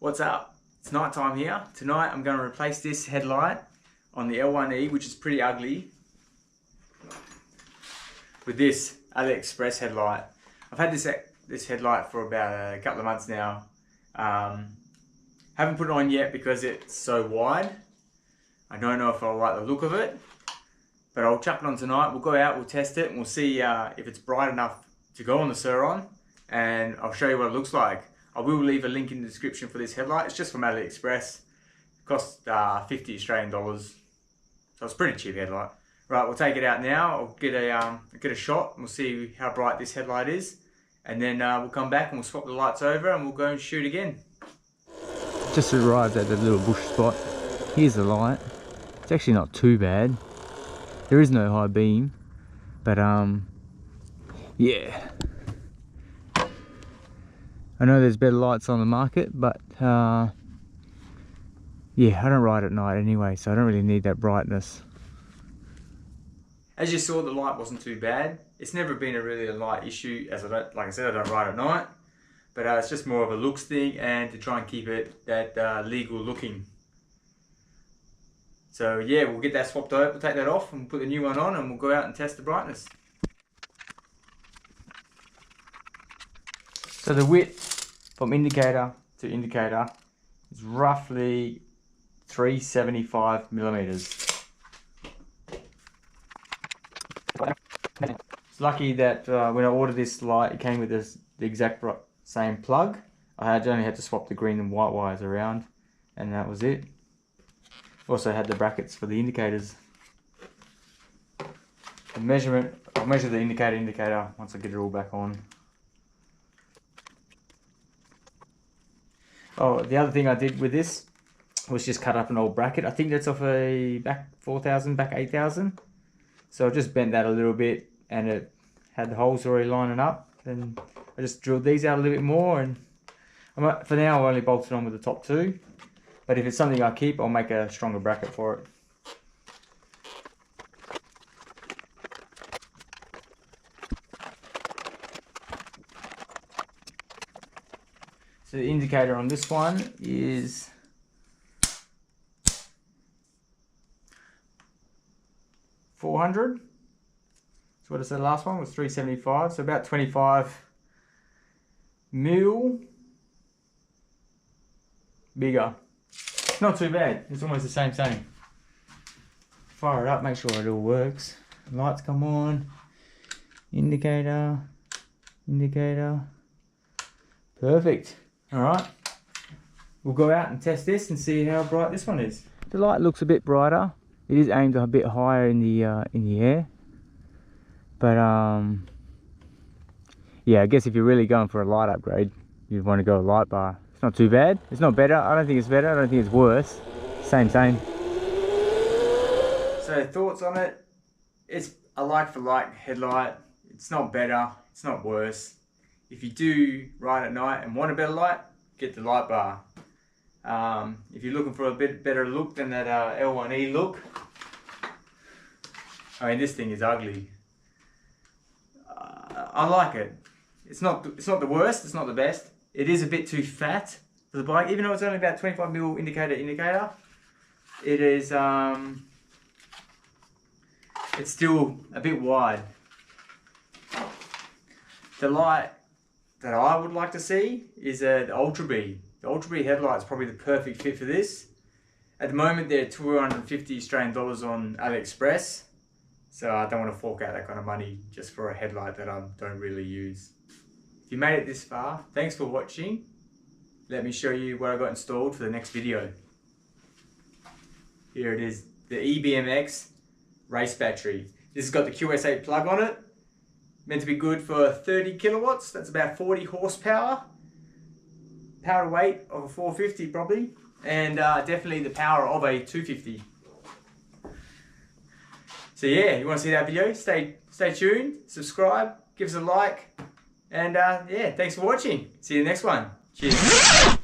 What's up? It's night time here. Tonight I'm going to replace this headlight on the L1e, which is pretty ugly, with this AliExpress headlight. I've had this headlight for about a couple of months now. Haven't put it on yet because it's so wide. I don't know if I'll like the look of it, but I'll chuck it on tonight. We'll go out, we'll test it, and we'll see if it's bright enough to go on the Surron, and I'll show you what it looks like. I will leave a link in the description for this headlight. It's just from AliExpress. It cost 50 Australian dollars. So it's a pretty cheap headlight. Right, we'll take it out now. I'll get a shot and we'll see how bright this headlight is. And then we'll come back and we'll swap the lights over and we'll go and shoot again. Just arrived at the little bush spot. Here's the light. It's actually not too bad. There is no high beam, but yeah. I know there's better lights on the market, but yeah, I don't ride at night anyway, so I don't really need that brightness. As you saw, the light wasn't too bad. It's never been a light issue, as like I said, I don't ride at night, but it's just more of a looks thing and to try and keep it that legal looking. So yeah, we'll get that swapped over, we'll take that off and put the new one on, and we'll go out and test the brightness. So the width from indicator to indicator is roughly 375 millimeters. It's lucky that when I ordered this light, it came with the exact same plug. I only had to swap the green and white wires around, and that was it. Also had the brackets for the indicators. The measurement, I'll measure the indicator once I get it all back on. Oh, the other thing I did with this was just cut up an old bracket. I think that's off a back 4000, back 8000. So I just bent that a little bit and it had the holes already lining up. Then I just drilled these out a little bit more, and for now I'll only bolt it on with the top two. But if it's something I keep, I'll make a stronger bracket for it. So the indicator on this one is $400. So what I said last one was 375. So about 25 mil bigger. Not too bad. It's almost the same. Fire it up, make sure it all works. Lights come on. Indicator. Perfect. Alright, we'll go out and test this and see how bright this one is. The light looks a bit brighter. It is aimed a bit higher in the air, but yeah, I guess if you're really going for a light upgrade, you'd want to go a light bar. It's not too bad. It's not better. I don't think it's better. I don't think it's worse. Same. So thoughts on it? It's a like for like headlight. It's not better. It's not worse. If you do ride at night and want a better light, get the light bar. If you're looking for a bit better look than that L1e look, I mean, this thing is ugly. I like it. It's not the worst. It's not the best. It is a bit too fat for the bike, even though it's only about 25 mil indicator. It is. It's still a bit wide. The light that I would like to see is the Ultra-B. The Ultra-B headlight is probably the perfect fit for this. At the moment they're 250 Australian dollars on AliExpress, so I don't want to fork out that kind of money just for a headlight that I don't really use. If you made it this far, thanks for watching. Let me show you what I got installed for the next video. Here it is, the EBMX race battery. This has got the QS8 plug on it. Meant to be good for 30 kilowatts, that's about 40 horsepower. Power to weight of a 450 probably, and definitely the power of a 250. So yeah, you want to see that video? Stay tuned, subscribe, give us a like, and yeah, thanks for watching. See you in the next one. Cheers.